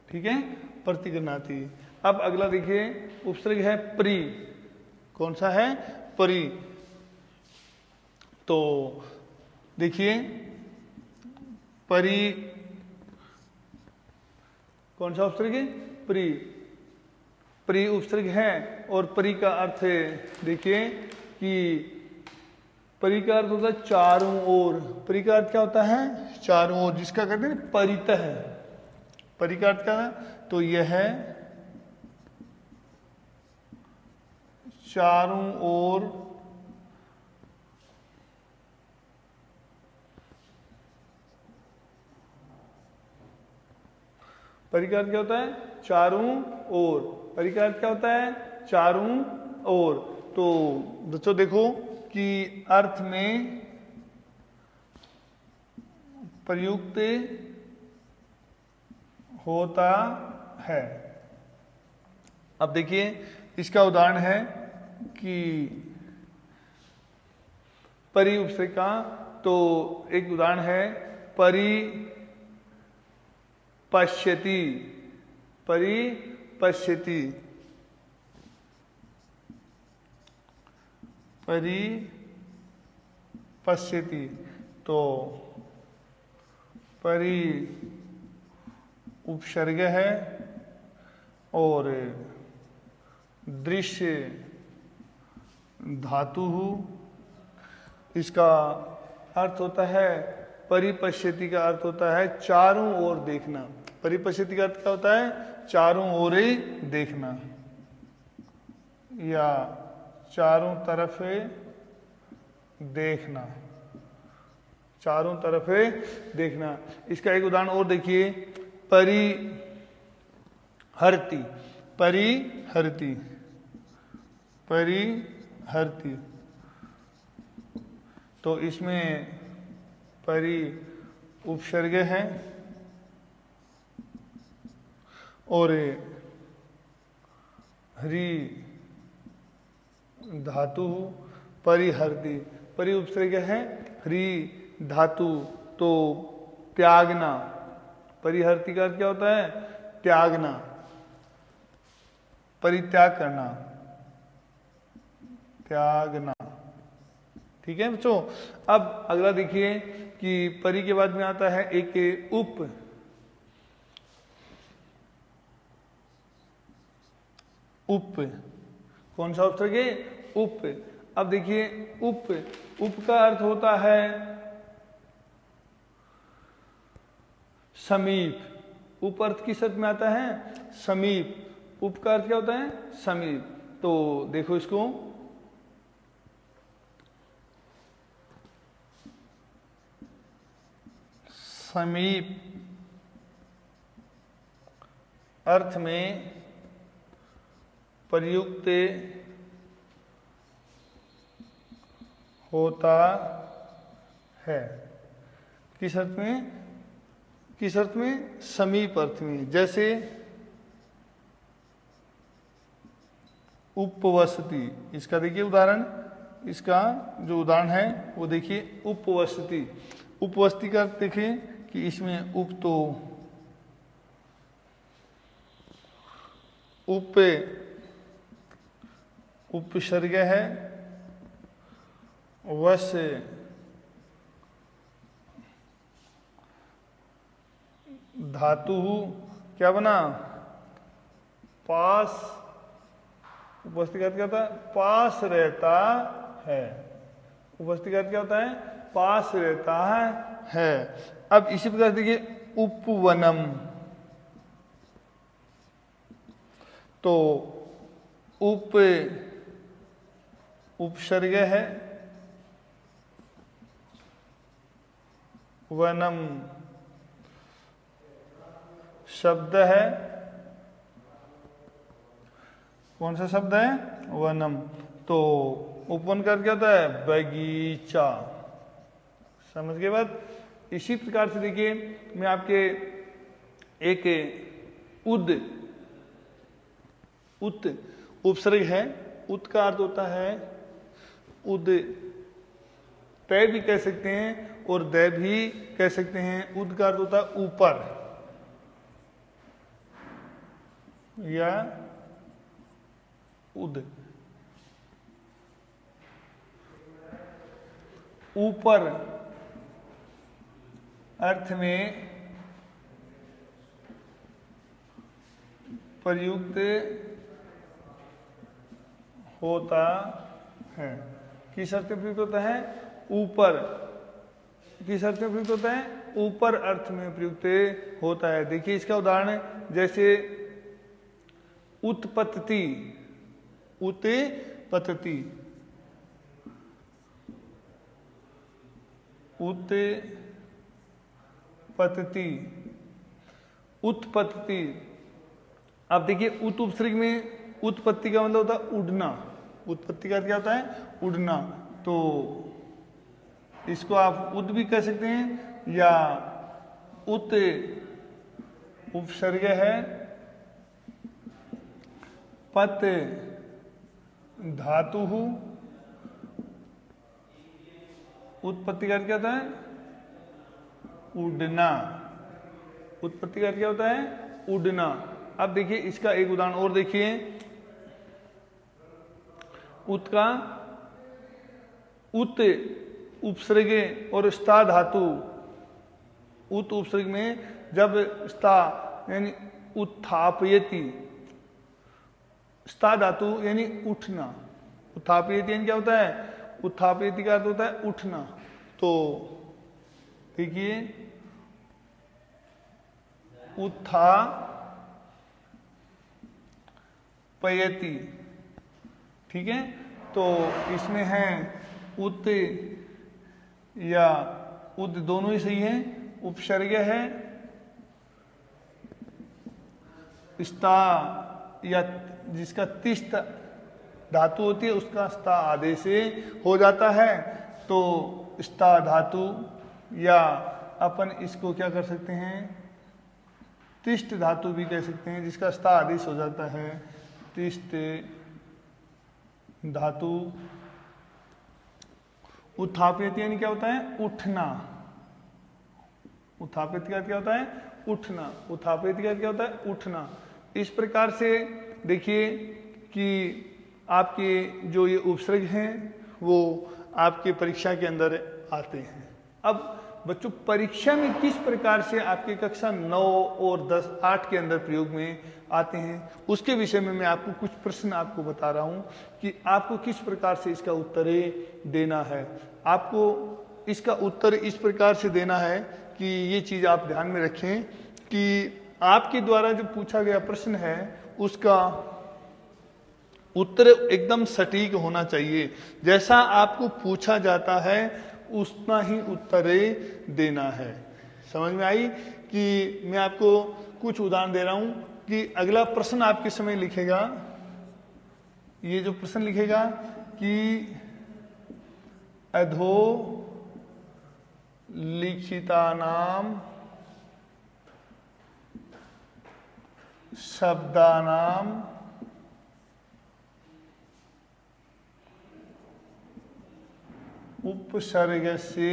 ठीक है, प्रतिगृह्णाति। अब अगला देखिए, उपसर्ग है प्री। कौन सा है? प्री। तो देखिए परी, कौन सा उपसर्ग है? प्री। प्री उपसर्ग है और परी का अर्थ है, देखिए कि परी का अर्थ होता है चारों ओर। परी का अर्थ क्या होता है? चारों ओर, जिसका कहते हैं परितः है। परी का अर्थ क्या है? तो यह है चारों ओर परी का अर्थ क्या होता है? चारों ओर। परी का अर्थ क्या होता है? चारों ओर। तो बच्चों देखो कि अर्थ में प्रयुक्त होता है। अब देखिए इसका उदाहरण है कि परि उपसर्ग का। तो एक उदाहरण है परि पश्यति, परि पश्यति, परि पश्यति। तो परि उपसर्ग है और दृश्य धातु। इसका अर्थ होता है, परिपश्यति का अर्थ होता है चारों ओर देखना। परिपश्यति का अर्थ क्या होता है? चारों ओर ही देखना या चारों तरफ देखना, चारों तरफ देखना। इसका एक उदाहरण और देखिए, परिहरति, परिहरति, परिहरति। तो इसमें परि उपसर्ग है और हरि धातु। परिहरति, परि उपसर्ग है, हरि धातु। तो त्यागना। परिहरति का अर्थ क्या होता है? त्यागना, परित्याग करना, त्यागना। ठीक है बच्चों। अब अगला देखिए कि परि के बाद में आता है एक उप। उप कौन सा उपसर्ग है? उप। अब देखिए उप, उप का अर्थ होता है समीप। उप अर्थ किस अर्थ में आता है? समीप। उप का अर्थ क्या होता है? समीप। तो देखो इसको, समीप अर्थ में प्रयुक्त होता है। किस अर्थ में? किस अर्थ में? समीप अर्थ में। जैसे उपवसति, इसका देखिए उदाहरण, इसका जो उदाहरण है वो देखिए उपवसति। उपवसति का अर्थ देखिए कि इसमें उप तो उपसर्ग है, वस धातु क्या बना? पास। उपस्थिति का अर्थ क्या होता है? पास रहता है। उपस्थिति का अर्थ क्या होता है? पास रहता है। अब इसी प्रकार देखिए उपवनम, तो उपसर्ग है, वनम शब्द है। कौन सा शब्द है? वनम। तो उपवन का क्या होता है? बगीचा। समझ गए बात? इसी प्रकार से देखिए मैं आपके एक उत उपसर्ग है। उत का अर्थ होता है उद, तय भी कह सकते हैं और दय भी कह सकते हैं। उद का अर्थ होता है ऊपर या उद, ऊपर अर्थ में प्रयुक्त होता है। किस अर्थ में प्रयुक्त होता है? ऊपर। किस अर्थ में प्रयुक्त होता है? ऊपर अर्थ में प्रयुक्त होता है। देखिए इसका उदाहरण जैसे उत्पत्ति, उत्पत्ति, उत्पत्ति, उत्पत्ति। अब देखिए उत उपसर्ग में उत्पत्ति का मतलब होता है उड़ना। उत्पत्ति का क्या होता है? उड़ना। तो इसको आप उद भी कह सकते हैं या उत उपसर्ग है, पत धातु, उत्पत्ति का क्या होता है? उड़ना। उत्पत्ति का क्या होता है? उड़ना। अब देखिए इसका एक उदाहरण और देखिए, उत का उत उपसर्ग और स्था धातु। उत उपसर्ग में जब स्था यानी उत्थापयति, स्था धातु यानी उठना। उत्थापयति यानी क्या होता है? उत्थापयति का अर्थ होता है उठना। तो देखिए उत्थापयति, ठीक है। तो इसमें है उत या उद, दोनों ही सही है। उपसर्ग है, स्था या जिसका तिष्ठ धातु होती है उसका स्था आदेश से हो जाता है। तो स्था धातु या अपन इसको क्या कर सकते हैं? तिष्ठ धातु भी कह सकते हैं, जिसका स्था आदेश हो जाता है। तिष्ठ धातु। उत्थापित यानी क्या होता है? उठना। उत्थापित का क्या होता है? उठना। उत्थापित का क्या होता है? उठना। इस प्रकार से देखिए कि आपके जो ये उपसर्ग हैं वो आपके परीक्षा के अंदर आते हैं। अब बच्चों परीक्षा में किस प्रकार से आपके कक्षा 9 और 10 8 के अंदर प्रयोग में आते हैं, उसके विषय में मैं आपको कुछ प्रश्न आपको बता रहा हूं कि आपको किस प्रकार से इसका उत्तर देना है। आपको इसका उत्तर इस प्रकार से देना है कि ये चीज आप ध्यान में रखें कि आपके द्वारा जो पूछा गया प्रश्न है उसका उत्तर एकदम सटीक होना चाहिए। जैसा आपको पूछा जाता है उतना ही उत्तर देना है। समझ में आई कि मैं आपको कुछ उदाहरण दे रहा हूं कि अगला प्रश्न आपके समय लिखेगा, ये जो प्रश्न लिखेगा कि अधो लिखितानाम शब्दानाम उपसर्ग से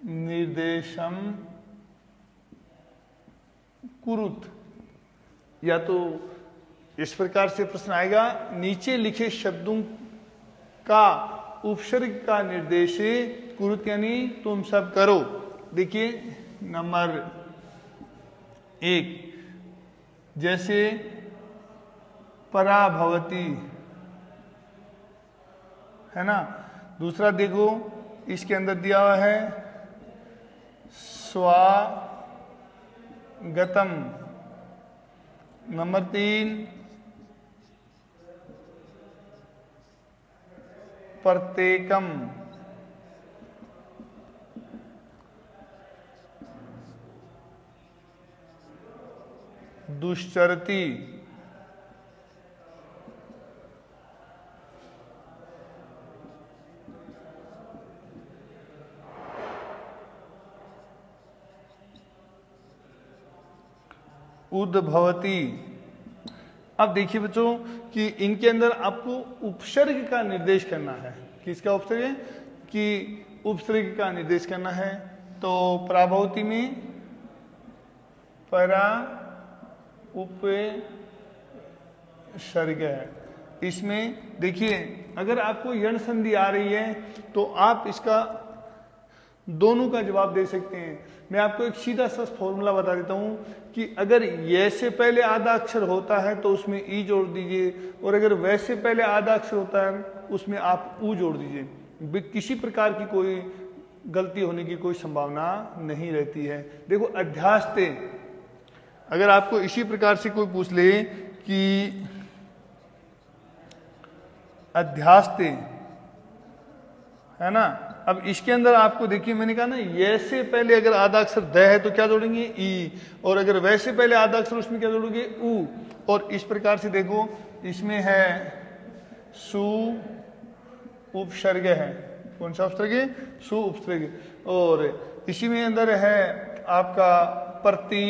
निर्देशम कुरुत। या तो इस प्रकार से प्रश्न आएगा, नीचे लिखे शब्दों का उपसर्ग का निर्देश कुरुत यानी तुम सब करो। देखिए नंबर 1 जैसे पराभवती है ना। दूसरा देखो इसके अंदर दिया हुआ है स्वागतम। नंबर 3 प्रत्येकम। दुश्चरती। उद्भवती। अब देखिए बच्चों कि इनके अंदर आपको उपसर्ग का निर्देश करना है। किसका उपसर्ग? कि उपसर्ग का निर्देश करना है। तो पराभवती में परा उपसर्ग है। इसमें देखिए अगर आपको यण संधि आ रही है तो आप इसका दोनों का जवाब दे सकते हैं। मैं आपको एक सीधा सा फॉर्मूला बता देता हूं कि अगर ये से पहले आधा अक्षर होता है तो उसमें ई जोड़ दीजिए, और अगर वैसे पहले आधा अक्षर होता है उसमें आप ऊ जोड़ दीजिए। किसी प्रकार की कोई गलती होने की कोई संभावना नहीं रहती है। देखो अध्यास्ते, अगर आपको इसी प्रकार से कोई पूछ ले कि अध्यास्ते है ना, अब इसके अंदर आपको देखिए मैंने कहा ना ये से पहले अगर आधा अक्षर द है तो क्या जोड़ेंगे ई, और अगर वैसे पहले आधा अक्षर उसमें क्या जोड़ोगे ऊ। और इस प्रकार से देखो इसमें है सु उपसर्ग है। कौन सा उपसर्ग है? सु उपसर्ग। और इसी में अंदर है आपका प्रति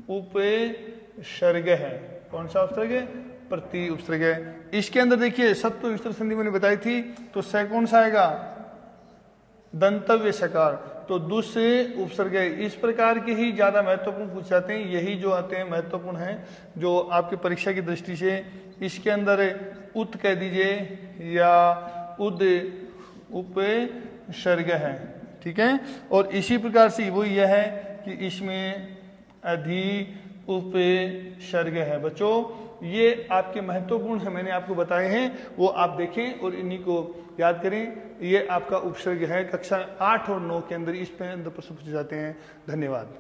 उपसर्ग है। कौन सा उपसर्ग है? प्रति उपसर्ग है। इसके अंदर देखिए सत्व विस्तृत संधि मैंने बताई थी, तो स कौन सा आएगा? दंतव्य सकार। तो दुस उपसर्ग है। इस प्रकार के ही ज्यादा महत्वपूर्ण पूछ जाते हैं, यही जो आते हैं महत्वपूर्ण है जो आपके परीक्षा की दृष्टि से। इसके अंदर उत कह दीजिए या उद उपसर्ग है, ठीक है। और इसी प्रकार से वो यह है कि इसमें अधि उपसर्ग है। बच्चों ये आपके महत्वपूर्ण है, मैंने आपको बताए हैं, वो आप देखें और इन्हीं को याद करें। ये आपका उपसर्ग है। कक्षा 8 और 9 के अंदर इस पे अंदर प्रश्न पूछे जाते हैं। धन्यवाद।